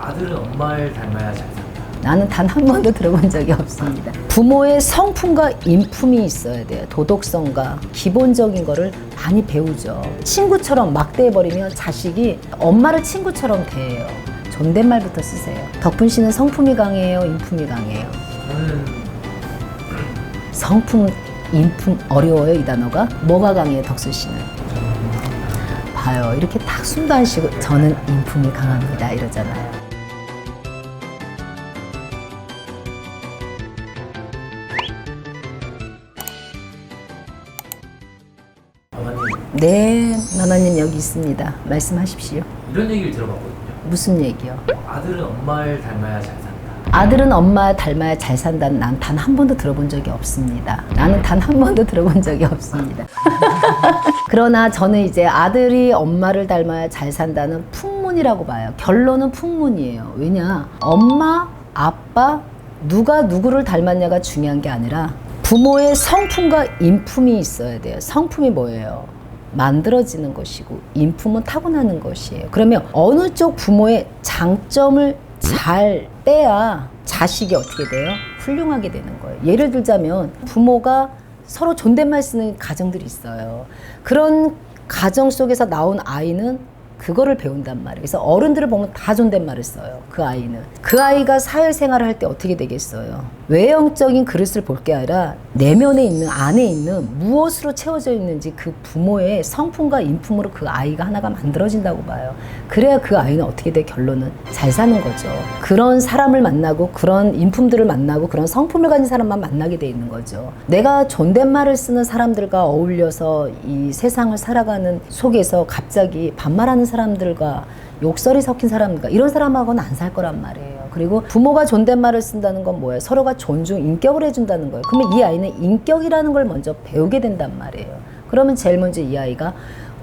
아들은 엄마를 닮아야 잘 산다. 나는 단 한 번도 들어본 적이 없습니다. 부모의 성품과 인품이 있어야 돼요. 도덕성과 기본적인 거를 많이 배우죠. 친구처럼 막대해버리면 자식이 엄마를 친구처럼 대해요. 존댓말부터 쓰세요. 덕분 씨는 성품이 강해요? 인품이 강해요? 저는 성품, 인품 어려워요 이 단어가? 뭐가 강해요 덕수 씨는? 봐요. 이렇게 딱 숨도 안 쉬고 저는 인품이 강합니다 이러잖아요. 어머니 네, 나나님 여기 있습니다. 말씀하십시오. 이런 얘기를 들어봤거든요. 무슨 얘기요? 아들은 엄마를 닮아야 잘 산다. 아들은 엄마 닮아야 잘 산다는 난 단 한 번도 들어본 적이 없습니다. 나는 단 한 번도 들어본 적이 없습니다. 그러나 저는 이제 아들이 엄마를 닮아야 잘 산다는 풍문이라고 봐요. 결론은 풍문이에요. 왜냐? 엄마, 아빠, 누가 누구를 닮았냐가 중요한 게 아니라 부모의 성품과 인품이 있어야 돼요. 성품이 뭐예요? 만들어지는 것이고 인품은 타고나는 것이에요. 그러면 어느 쪽 부모의 장점을 잘 빼야 자식이 어떻게 돼요? 훌륭하게 되는 거예요. 예를 들자면 부모가 서로 존댓말 쓰는 가정들이 있어요. 그런 가정 속에서 나온 아이는 그거를 배운단 말이에요. 그래서 어른들을 보면 다 존댓말을 써요. 그 아이는. 그 아이가 사회생활을 할 때 어떻게 되겠어요? 외형적인 그릇을 볼 게 아니라 내면에 있는, 안에 있는 무엇으로 채워져 있는지 그 부모의 성품과 인품으로 그 아이가 하나가 만들어진다고 봐요. 그래야 그 아이는 어떻게 돼? 결론은 잘 사는 거죠. 그런 사람을 만나고 그런 인품들을 만나고 그런 성품을 가진 사람만 만나게 돼 있는 거죠. 내가 존댓말을 쓰는 사람들과 어울려서 이 세상을 살아가는 속에서 갑자기 반말하는 사람들과 욕설이 섞인 사람들과 이런 사람하고는 안 살 거란 말이에요. 그리고 부모가 존댓말을 쓴다는 건 뭐예요? 서로가 존중, 인격을 해준다는 거예요. 그러면 이 아이는 인격이라는 걸 먼저 배우게 된단 말이에요. 그러면 제일 먼저 이 아이가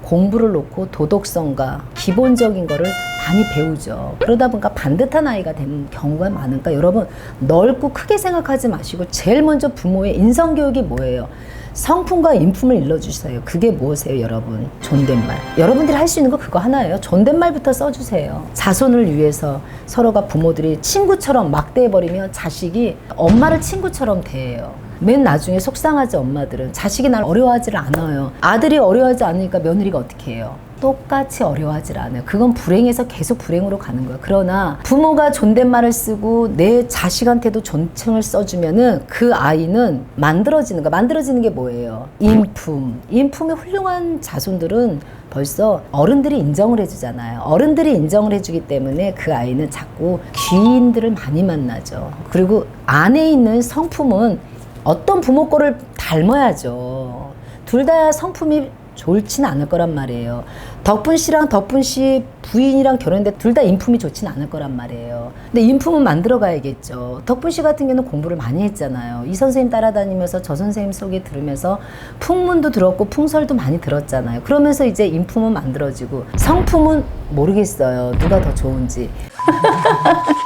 공부를 놓고 도덕성과 기본적인 거를 많이 배우죠. 그러다 보니까 반듯한 아이가 되는 경우가 많으니까 여러분 넓고 크게 생각하지 마시고 제일 먼저 부모의 인성교육이 뭐예요? 성품과 인품을 일러주세요. 그게 무엇이에요, 여러분? 존댓말. 여러분들이 할 수 있는 거 그거 하나예요. 존댓말부터 써주세요. 자손을 위해서 서로가 부모들이 친구처럼 막대해버리면 자식이 엄마를 친구처럼 대해요. 맨 나중에 속상하지 엄마들은. 자식이 날 어려워하지를 않아요. 아들이 어려워하지 않으니까 며느리가 어떻게 해요? 똑같이 어려워하질 않아요. 그건 불행해서 계속 불행으로 가는 거예요. 그러나 부모가 존댓말을 쓰고 내 자식한테도 존칭을 써주면은 그 아이는 만들어지는 거야. 만들어지는 게 뭐예요? 인품. 인품이 훌륭한 자손들은 벌써 어른들이 인정을 해주잖아요. 어른들이 인정을 해주기 때문에 그 아이는 자꾸 귀인들을 많이 만나죠. 그리고 안에 있는 성품은 어떤 부모 거를 닮아야죠. 둘 다 성품이 좋진 않을 거란 말이에요. 덕분 씨랑 덕분 씨 부인이랑 결혼했는데 둘 다 인품이 좋진 않을 거란 말이에요. 근데 인품은 만들어 가야겠죠. 덕분 씨 같은 경우는 공부를 많이 했잖아요. 이 선생님 따라다니면서 저 선생님 소개 들으면서 풍문도 들었고 풍설도 많이 들었잖아요. 그러면서 이제 인품은 만들어지고 성품은 모르겠어요. 누가 더 좋은지.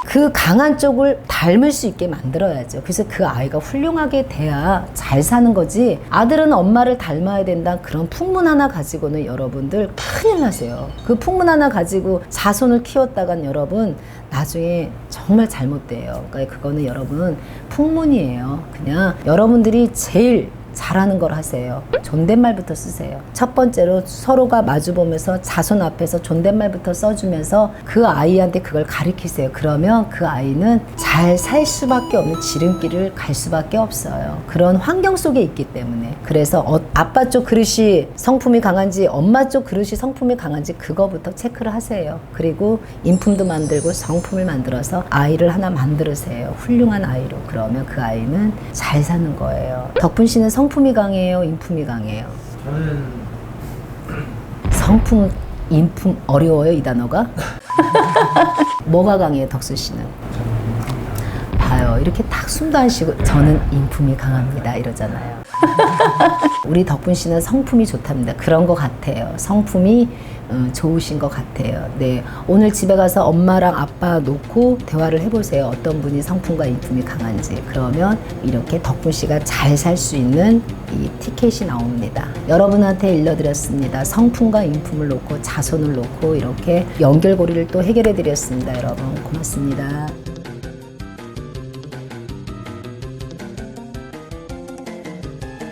그 강한 쪽을 닮을 수 있게 만들어야죠. 그래서 그 아이가 훌륭하게 돼야 잘 사는 거지. 아들은 엄마를 닮아야 된다 그런 풍문 하나 가지고는 여러분들 큰일 나세요. 그 풍문 하나 가지고 자손을 키웠다간 여러분 나중에 정말 잘못돼요. 그러니까 그거는 여러분 풍문이에요. 그냥 여러분들이 제일 잘하는 걸 하세요. 존댓말부터 쓰세요. 첫 번째로 서로가 마주보면서 자손 앞에서 존댓말부터 써주면서 그 아이한테 그걸 가르치세요. 그러면 그 아이는 잘 살 수밖에 없는 지름길을 갈 수밖에 없어요. 그런 환경 속에 있기 때문에. 그래서 아빠 쪽 그릇이 성품이 강한지 엄마 쪽 그릇이 성품이 강한지 그거부터 체크를 하세요. 그리고 인품도 만들고 성품을 만들어서 아이를 하나 만들으세요. 훌륭한 아이로. 그러면 그 아이는 잘 사는 거예요. 덕분 씨는 성품이 강해요? 인품이 강해요? 저는 성품, 인품 어려워요 이 단어가? 뭐가 강해요 덕수 씨는? 봐요. 이렇게 딱 숨도 안 쉬고 저는 인품이 강합니다 이러잖아요. 우리 덕분 씨는 성품이 좋답니다. 그런 것 같아요. 성품이 좋으신 것 같아요. 네, 오늘 집에 가서 엄마랑 아빠 놓고 대화를 해보세요. 어떤 분이 성품과 인품이 강한지. 그러면 이렇게 덕분 씨가 잘 살 수 있는 이 티켓이 나옵니다. 여러분한테 일러드렸습니다. 성품과 인품을 놓고 자손을 놓고 이렇게 연결고리를 또 해결해 드렸습니다. 여러분 고맙습니다.